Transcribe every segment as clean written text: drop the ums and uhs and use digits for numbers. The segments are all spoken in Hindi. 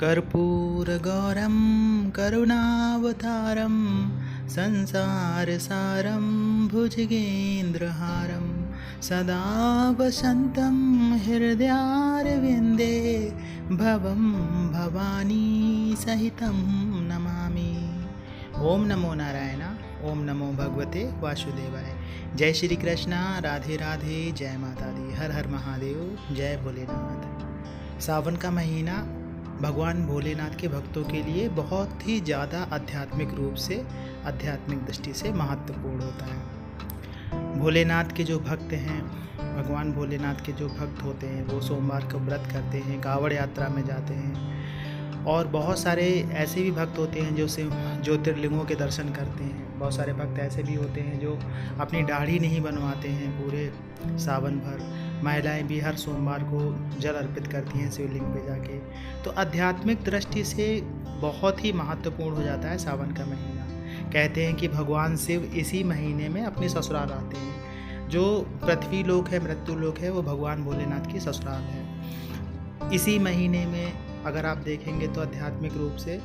कर्पूरगौरं करुणावतारं संसारसारं भुजगेन्द्रहारं सदा वसन्तं हृदयारविन्दे भवं भवानी सहितं नमामि। ओम नमो नारायण। ओम नमो भगवते वासुदेवाय। जय श्री कृष्णा। राधे राधे। जय माता दी। हर हर महादेव। जय भोलेनाथ। सावन का महीना भगवान भोलेनाथ के भक्तों के लिए बहुत ही ज़्यादा आध्यात्मिक रूप से, आध्यात्मिक दृष्टि से महत्वपूर्ण होता है। भोलेनाथ के जो भक्त हैं, भगवान भोलेनाथ के जो भक्त होते हैं, वो सोमवार को व्रत करते हैं, कांवड़ यात्रा में जाते हैं। और बहुत सारे ऐसे भी भक्त होते हैं जो ज्योतिर्लिंगों के दर्शन करते हैं। बहुत सारे भक्त ऐसे भी होते हैं जो अपनी दाढ़ी नहीं बनवाते हैं पूरे सावन भर। महिलाएं भी हर सोमवार को जल अर्पित करती हैं शिवलिंग पे जाके। तो आध्यात्मिक दृष्टि से बहुत ही महत्वपूर्ण हो जाता है सावन का महीना। कहते हैं कि भगवान शिव इसी महीने में अपने ससुराल आते हैं। जो पृथ्वी लोक है, मृत्यु लोक है, वो भगवान भोलेनाथ की ससुराल है। इसी महीने में अगर आप देखेंगे तो आध्यात्मिक रूप से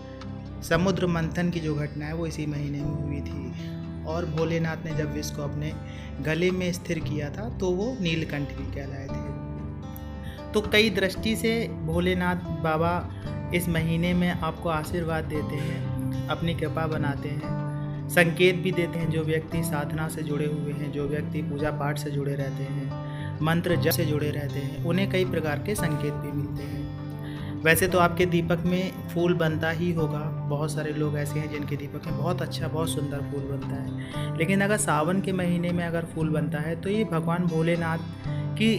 समुद्र मंथन की जो घटना है वो इसी महीने में हुई थी। और भोलेनाथ ने जब इसको अपने गले में स्थिर किया था तो वो नीलकंठ भी कहलाए थे। तो कई दृष्टि से भोलेनाथ बाबा इस महीने में आपको आशीर्वाद देते हैं, अपनी कृपा बनाते हैं, संकेत भी देते हैं। जो व्यक्ति साधना से जुड़े हुए हैं, जो व्यक्ति पूजा पाठ से जुड़े रहते हैं, मंत्र जप से जुड़े रहते हैं, उन्हें कई प्रकार के संकेत भी मिलते हैं। वैसे तो आपके दीपक में फूल बनता ही होगा। बहुत सारे लोग ऐसे हैं जिनके दीपक में बहुत अच्छा, बहुत सुंदर फूल बनता है। लेकिन अगर सावन के महीने में अगर फूल बनता है तो ये भगवान भोलेनाथ की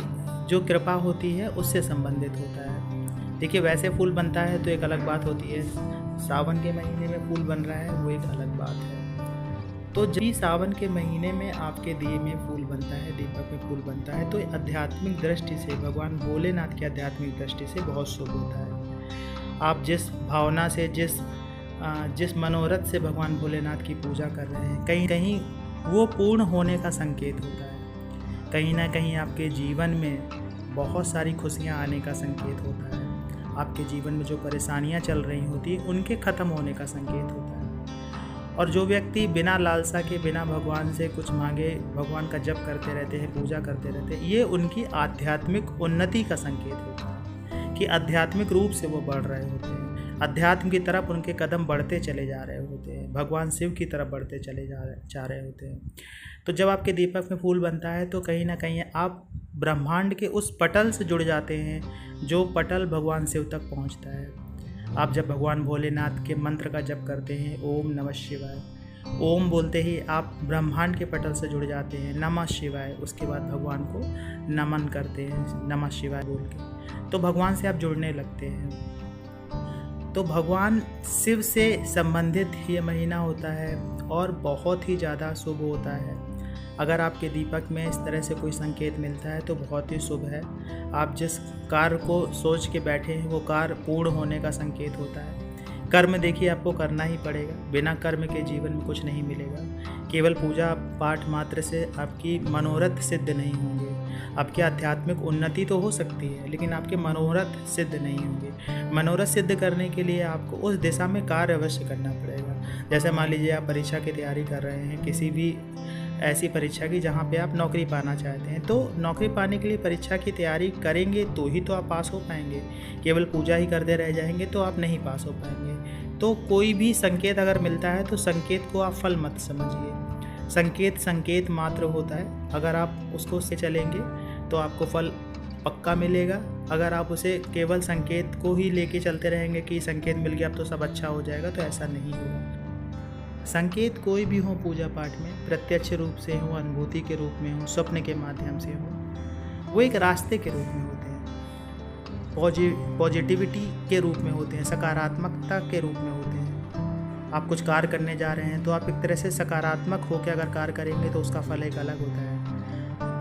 जो कृपा होती है उससे संबंधित होता है। देखिए, वैसे फूल बनता है तो एक अलग बात होती है, सावन के महीने में फूल बन रहा है वो एक अलग बात है। तो जब भी सावन के महीने में आपके दिए में फूल बनता है, दीपक में फूल बनता है, तो आध्यात्मिक दृष्टि से, भगवान भोलेनाथ की आध्यात्मिक दृष्टि से बहुत शुभ होता है। आप जिस भावना से, जिस मनोरथ से भगवान भोलेनाथ की पूजा कर रहे हैं, कहीं कहीं वो पूर्ण होने का संकेत होता है। कहीं ना कहीं आपके जीवन में बहुत सारी खुशियाँ आने का संकेत होता है। आपके जीवन में जो परेशानियाँ चल रही होती हैं उनके ख़त्म होने का संकेत होता है। और जो व्यक्ति बिना लालसा के, बिना भगवान से कुछ मांगे भगवान का जप करते रहते हैं, पूजा करते रहते हैं, ये उनकी आध्यात्मिक उन्नति का संकेत होता है कि आध्यात्मिक रूप से वो बढ़ रहे होते हैं। अध्यात्म की तरफ उनके कदम बढ़ते चले जा रहे होते हैं, भगवान शिव की तरफ बढ़ते चले जा रहे होते हैं। तो जब आपके दीपक में फूल बनता है तो कहीं ना कहीं आप ब्रह्मांड के उस पटल से जुड़ जाते हैं जो पटल भगवान शिव तक पहुँचता है। आप जब भगवान भोलेनाथ के मंत्र का जप करते हैं, ओम नमः शिवाय, ओम बोलते ही आप ब्रह्मांड के पटल से जुड़ जाते हैं। नमः शिवाय, उसके बाद भगवान को नमन करते हैं नमः शिवाय बोल के, तो भगवान से आप जुड़ने लगते हैं। तो भगवान शिव से संबंधित ये महीना होता है और बहुत ही ज़्यादा शुभ होता है। अगर आपके दीपक में इस तरह से कोई संकेत मिलता है तो बहुत ही शुभ है। आप जिस कार्य को सोच के बैठे हैं वो कार्य पूर्ण होने का संकेत होता है। कर्म देखिए आपको करना ही पड़ेगा, बिना कर्म के जीवन में कुछ नहीं मिलेगा। केवल पूजा पाठ मात्र से आपकी मनोरथ सिद्ध नहीं होंगे। आपकी आध्यात्मिक उन्नति तो हो सकती है लेकिन आपके मनोरथ सिद्ध नहीं होंगे। मनोरथ सिद्ध करने के लिए आपको उस दिशा में कार्य अवश्य करना पड़ेगा। जैसे मान लीजिए आप परीक्षा की तैयारी कर रहे हैं, किसी भी ऐसी परीक्षा की जहाँ पे आप नौकरी पाना चाहते हैं, तो नौकरी पाने के लिए परीक्षा की तैयारी करेंगे तो ही तो आप पास हो पाएंगे। केवल पूजा ही करते रह जाएंगे तो आप नहीं पास हो पाएंगे। तो कोई भी संकेत अगर मिलता है तो संकेत को आप फल मत समझिए। संकेत मात्र होता है। अगर आप उसको से चलेंगे तो आपको फल पक्का मिलेगा। अगर आप उसे केवल संकेत को ही लेके चलते रहेंगे कि संकेत मिल गया अब तो सब अच्छा हो जाएगा, तो ऐसा नहीं होगा। संकेत कोई भी हो पूजा पाठ में, प्रत्यक्ष रूप से हो, अनुभूति के रूप में हो, स्वप्न के माध्यम से हो, वो एक रास्ते के रूप में होते हैं, पॉजिटिविटी के रूप में होते हैं, सकारात्मकता के रूप में होते हैं। आप कुछ कार्य करने जा रहे हैं तो आप एक तरह से सकारात्मक होकर अगर कार्य करेंगे तो उसका फल एक अलग होता है।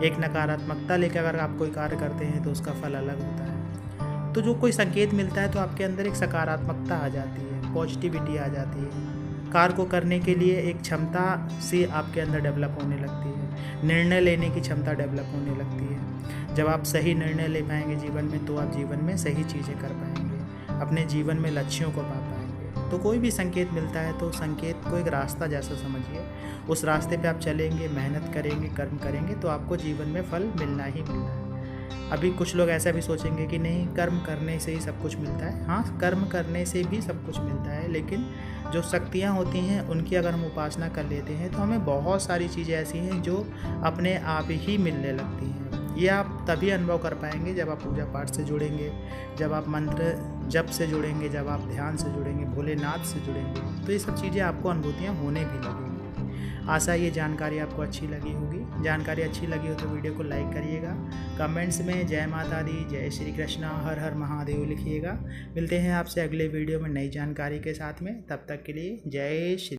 एक नकारात्मकता लेकर अगर आप कोई कार्य करते हैं तो उसका फल अलग होता है। तो जो कोई संकेत मिलता है तो आपके अंदर एक सकारात्मकता आ जाती है, पॉजिटिविटी आ जाती है। कार्य को करने के लिए एक क्षमता से आपके अंदर डेवलप होने लगती है, निर्णय लेने की क्षमता डेवलप होने लगती है। जब आप सही निर्णय ले पाएंगे जीवन में तो आप जीवन में सही चीज़ें कर पाएंगे। अपने जीवन में लक्ष्यों को पा पाएंगे। तो कोई भी संकेत मिलता है तो संकेत को एक रास्ता जैसा समझिए, उस रास्ते पे आप चलेंगे, मेहनत करेंगे, कर्म करेंगे तो आपको जीवन में फल मिलना ही मिलना है। अभी कुछ लोग ऐसा भी सोचेंगे कि नहीं, कर्म करने से ही सब कुछ मिलता है। हाँ, कर्म करने से भी सब कुछ मिलता है, लेकिन जो शक्तियाँ होती हैं उनकी अगर हम उपासना कर लेते हैं तो हमें बहुत सारी चीज़ें ऐसी हैं जो अपने आप ही मिलने लगती हैं। ये आप तभी अनुभव कर पाएंगे जब आप पूजा पाठ से जुड़ेंगे, जब आप मंत्र जप से जुड़ेंगे, जब आप ध्यान से जुड़ेंगे, भोलेनाथ से जुड़ेंगे, तो ये सब चीज़ें आपको अनुभूतियाँ होने भी लगेंगी। आशा ये जानकारी आपको अच्छी लगी होगी। जानकारी अच्छी लगी हो तो वीडियो को लाइक करिएगा, कमेंट्स में जय माता दी, जय श्री कृष्णा, हर हर महादेव लिखिएगा। मिलते हैं आपसे अगले वीडियो में नई जानकारी के साथ में, तब तक के लिए जय श्री।